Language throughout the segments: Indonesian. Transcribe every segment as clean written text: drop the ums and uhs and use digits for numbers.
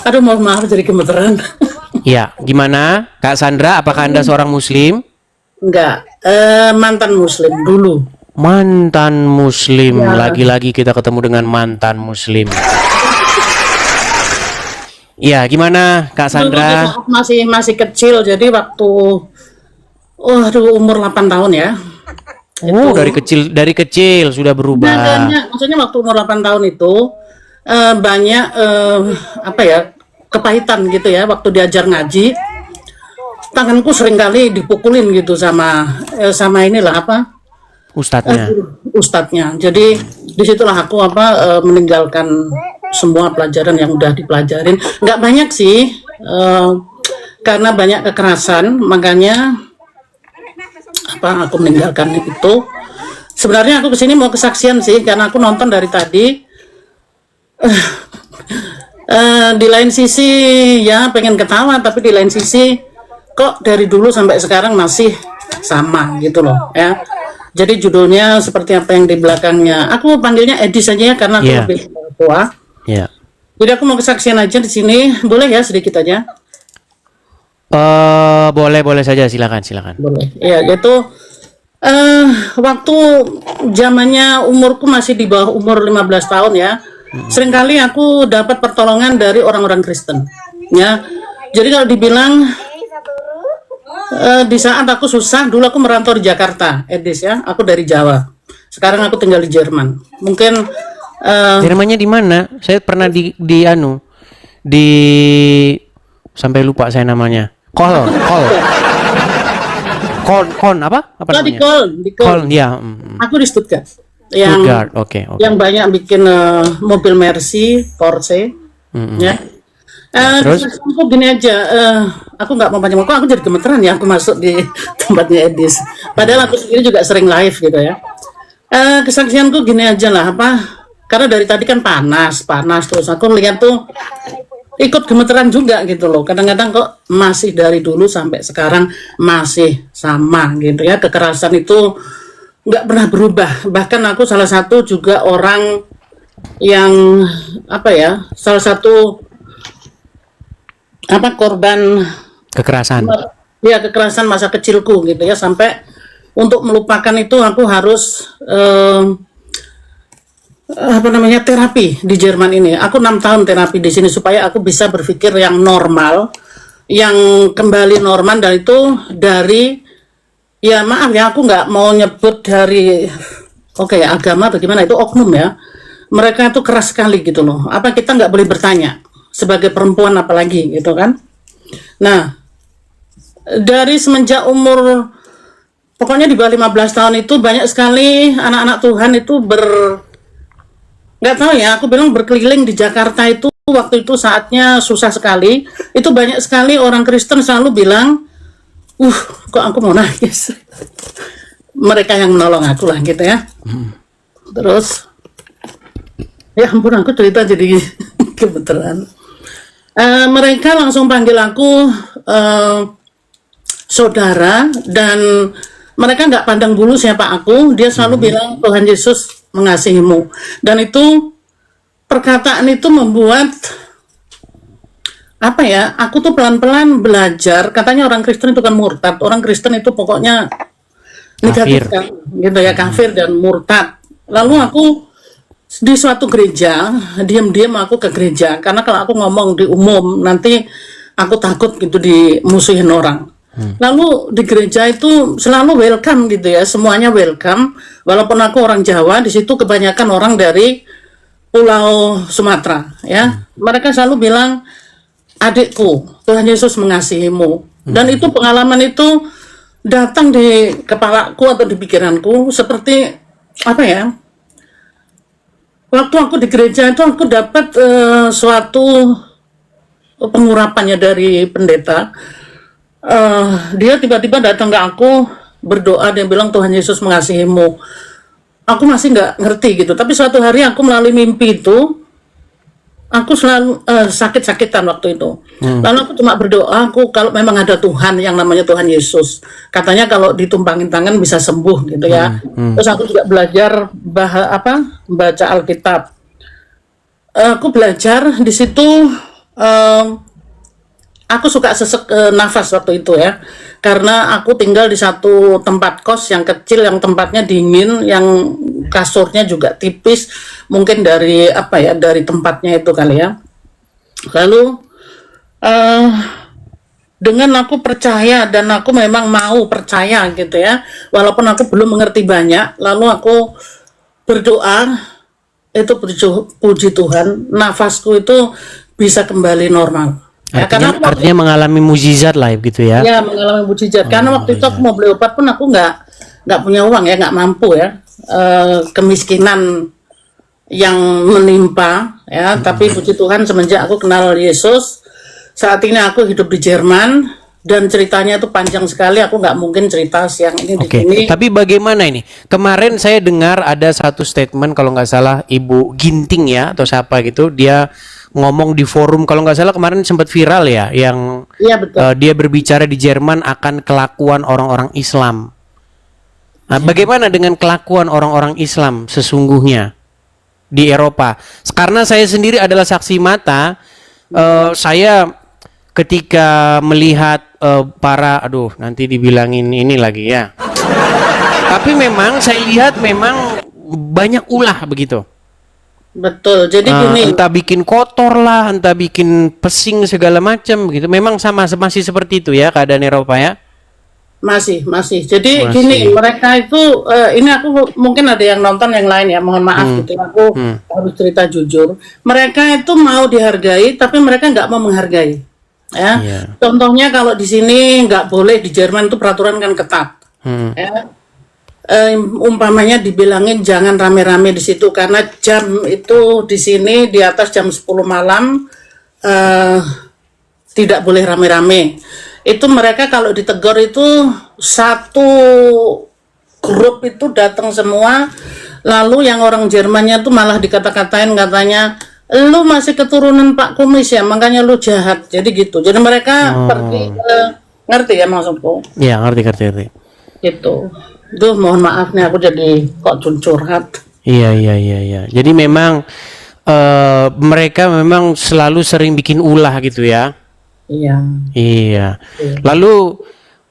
Aduh, mohon maaf jadi gemeteran. Ya, gimana Kak Sandra? Apakah Anda seorang Muslim? Enggak, mantan muslim dulu. Mantan Muslim. Ya. Lagi-lagi kita ketemu dengan mantan Muslim. Ya, gimana Kak Dulu Sandra? saat masih kecil, jadi waktu umur 8 tahun ya. Oh, dari kecil sudah berubah. Maksudnya waktu umur 8 tahun itu banyak apa ya, kepahitan gitu ya waktu diajar ngaji. Tanganku sering kali dipukulin gitu sama inilah apa? Ustadznya. Ustadznya. Jadi disitulah aku meninggalkan semua pelajaran yang udah dipelajarin. Nggak banyak sih, karena banyak kekerasan, makanya aku meninggalkan itu. Sebenarnya aku kesini mau kesaksian sih, karena aku nonton dari tadi. Di lain sisi ya pengen ketawa, tapi di lain sisi kok dari dulu sampai sekarang masih sama gitu loh ya. Jadi judulnya seperti apa yang di belakangnya. Aku panggilnya Edi saja ya, karena aku lebih tua. Iya. Jadi aku mau kesaksian aja di sini, boleh ya sedikit aja? Boleh saja, silakan. Boleh. Ya, itu waktu zamannya umurku masih di bawah umur 15 tahun ya. Seringkali aku dapat pertolongan dari orang-orang Kristen. Ya. Jadi kalau dibilang di saat aku susah, dulu aku merantau di Jakarta, Edis ya. Aku dari Jawa. Sekarang aku tinggal di Jerman. Mungkin Jermannya di mana? Saya pernah di sampai lupa saya namanya. Kol apa namanya? Di Kol. Ya. Aku di Stuttgart. Stuttgart, oke. Yang banyak bikin mobil Mercy, Porsche, ya. Terus aku gini aja, aku nggak mau panjang aku jadi gemeteran ya, aku masuk di tempatnya Edis. Padahal aku sendiri juga sering live gitu ya. Kesaksianku gini aja lah, karena dari tadi kan panas terus aku lihat tuh ikut gemeteran juga gitu loh. Kadang-kadang kok masih dari dulu sampai sekarang masih sama gitu ya. Kekerasan itu nggak pernah berubah. Bahkan aku salah satu juga orang yang salah satu korban kekerasan. Ya, kekerasan masa kecilku gitu ya, sampai untuk melupakan itu aku harus terapi di Jerman ini. Aku 6 tahun terapi di sini supaya aku bisa berpikir yang normal, yang kembali normal, dan itu dari ya maaf ya, aku nggak mau nyebut dari agama atau gimana, itu oknum ya. Mereka itu keras sekali gitu loh. Apa kita nggak boleh bertanya sebagai perempuan apalagi gitu kan. Nah, dari semenjak umur pokoknya di bawah 15 tahun itu banyak sekali anak-anak Tuhan itu nggak tahu ya, aku bilang berkeliling di Jakarta itu. Waktu itu saatnya susah sekali. Itu banyak sekali orang Kristen selalu bilang, kok aku mau nangis. Mereka yang menolong aku lah gitu ya. Terus ya ampun, aku cerita jadi kebetulan. Mereka langsung panggil aku saudara, dan mereka nggak pandang bulu siapa aku. Dia selalu bilang Tuhan Yesus mengasihimu, dan itu perkataan itu membuat aku tuh pelan-pelan belajar. Katanya orang Kristen itu kan murtad, orang Kristen itu pokoknya negatif kan, gitu ya, kafir dan murtad. Lalu aku di suatu gereja, diam-diam aku ke gereja, karena kalau aku ngomong di umum nanti aku takut gitu dimusuhin orang. Lalu di gereja itu selalu welcome gitu ya, semuanya welcome. Walaupun aku orang Jawa, di situ kebanyakan orang dari Pulau Sumatera ya. Mereka selalu bilang, adikku, Tuhan Yesus mengasihimu. Dan itu pengalaman itu datang di kepalaku atau di pikiranku seperti waktu aku di gereja itu aku dapat suatu pengurapannya dari pendeta. Dia tiba-tiba datang ke aku berdoa, dia bilang Tuhan Yesus mengasihimu. Aku masih nggak ngerti gitu, tapi suatu hari aku melalui mimpi itu, aku selalu sakit-sakitan waktu itu. Lalu aku cuma berdoa, kalau memang ada Tuhan yang namanya Tuhan Yesus, katanya kalau ditumpangin tangan bisa sembuh gitu ya. Terus aku juga belajar baca Alkitab. Aku belajar di situ aku suka sesek nafas waktu itu ya, karena aku tinggal di satu tempat kos yang kecil, yang tempatnya dingin, yang kasurnya juga tipis, mungkin dari apa ya, dari tempatnya itu kali ya. Lalu dengan aku percaya dan aku memang mau percaya gitu ya, walaupun aku belum mengerti banyak, lalu aku berdoa, itu puji Tuhan, nafasku itu bisa kembali normal. Ya, Artinya mengalami mukjizat lah gitu ya. ya mengalami mujizat. Karena waktu itu aku mau beli obat pun aku nggak punya uang ya, nggak mampu ya. Kemiskinan yang menimpa ya. Tapi puji Tuhan semenjak aku kenal Yesus, saat ini aku hidup di Jerman dan ceritanya itu panjang sekali. Aku nggak mungkin cerita siang ini di sini. Tapi bagaimana ini? Kemarin saya dengar ada satu statement kalau nggak salah Ibu Ginting ya atau siapa gitu, dia ngomong di forum, kalau nggak salah kemarin sempat viral ya, yang Iya betul. dia berbicara di Jerman akan kelakuan orang-orang Islam. Nah, bagaimana dengan kelakuan orang-orang Islam sesungguhnya di Eropa? Karena saya sendiri adalah saksi mata, saya ketika melihat para, nanti dibilangin ini lagi ya. Tapi memang saya lihat memang banyak ulah begitu. Betul. Jadi gini, Entah bikin kotor lah, entah bikin pesing segala macam gitu. Memang masih seperti itu ya keadaan Eropa ya. masih. Jadi Masih. gini, mereka itu ini aku mungkin ada yang nonton yang lain ya, mohon maaf gitu. Aku harus cerita jujur. Mereka itu mau dihargai, tapi mereka nggak mau menghargai. Ya, Iya. contohnya kalau di sini nggak boleh, di Jerman itu peraturan kan ketat. Ya. Umpamanya dibilangin jangan rame-rame di situ karena jam itu di sini di atas jam 10 malam tidak boleh rame-rame. Itu mereka kalau ditegur itu satu grup itu datang semua, lalu yang orang Jermannya tuh malah dikata-katain, katanya lu masih keturunan Pak Kumis ya, makanya lu jahat. Jadi gitu. Jadi mereka pergi ngerti ya maksudku? Iya, ngerti. Gitu. Duh, mohon maaf nih aku jadi kok curhat. Iya. Jadi memang mereka memang selalu sering bikin ulah gitu ya. Iya. Lalu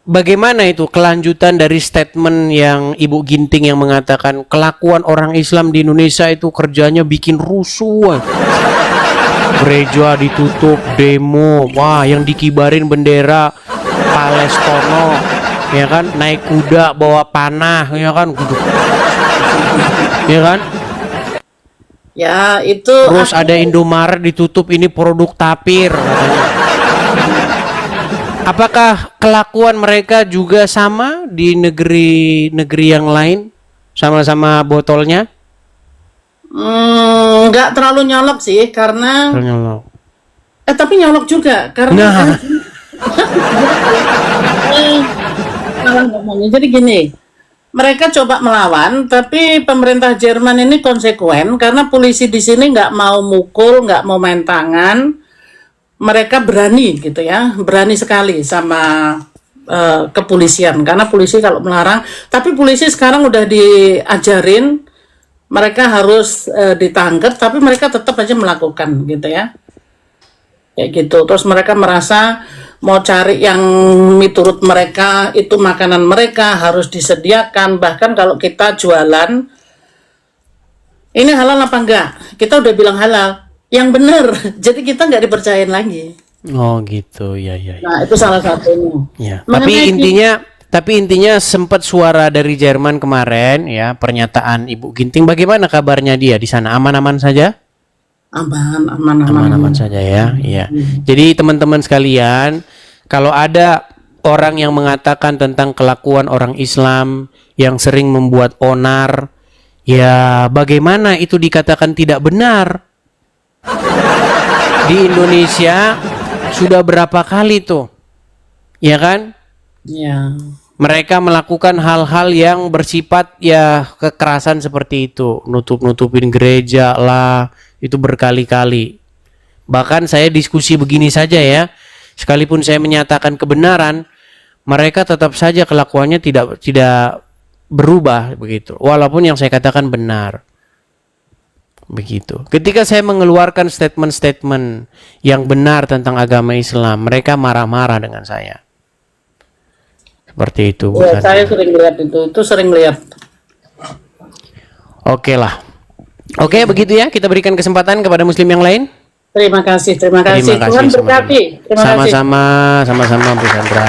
bagaimana itu kelanjutan dari statement yang Ibu Ginting yang mengatakan kelakuan orang Islam di Indonesia itu kerjanya bikin rusuh. Gereja ditutup, demo, wah yang dikibarin bendera Palestina, ya kan, naik kuda bawa panah, ya kan, ya kan. Ya, itu Terus ada Indomaret ditutup, ini produk tapir katanya. Apakah kelakuan mereka juga sama di negeri-negeri yang lain? Sama-sama botolnya? nggak terlalu nyolok sih karena Nyolok. tapi nyolok juga karena salah ngomongnya. Jadi gini, mereka coba melawan, tapi pemerintah Jerman ini konsekuen karena polisi di sini nggak mau mukul, nggak mau main tangan. Mereka berani gitu ya, berani sekali sama kepolisian, karena polisi kalau melarang, tapi polisi sekarang udah diajarin mereka harus ditangkap, tapi mereka tetap aja melakukan gitu ya, kayak gitu. Terus mereka merasa mau cari yang menurut mereka itu makanan mereka harus disediakan, bahkan kalau kita jualan ini halal apa enggak, kita udah bilang halal, yang benar, jadi kita nggak dipercayain lagi. Oh gitu, ya. Nah itu salah satunya. Ya. Mengenai Tapi intinya sempat suara dari Jerman kemarin ya, pernyataan Ibu Ginting, bagaimana kabarnya dia di sana? Aman-aman saja? Aman-aman saja ya. Iya. Jadi teman-teman sekalian, kalau ada orang yang mengatakan tentang kelakuan orang Islam yang sering membuat onar, ya bagaimana itu dikatakan tidak benar? Di Indonesia sudah berapa kali tuh, ya kan? Ya. Mereka melakukan hal-hal yang bersifat ya kekerasan seperti itu, nutup-nutupin gereja lah, itu berkali-kali. Bahkan saya diskusi begini saja ya, sekalipun saya menyatakan kebenaran, mereka tetap saja kelakuannya tidak berubah begitu, walaupun yang saya katakan benar. Begitu. Ketika saya mengeluarkan statement-statement yang benar tentang agama Islam, mereka marah-marah dengan saya. Seperti itu. Ya, saya sering lihat itu sering lihat. Oke lah. Oke, begitu ya. Kita berikan kesempatan kepada muslim yang lain. Terima kasih. Tuhan berkati. Sama-sama Bu Sandra.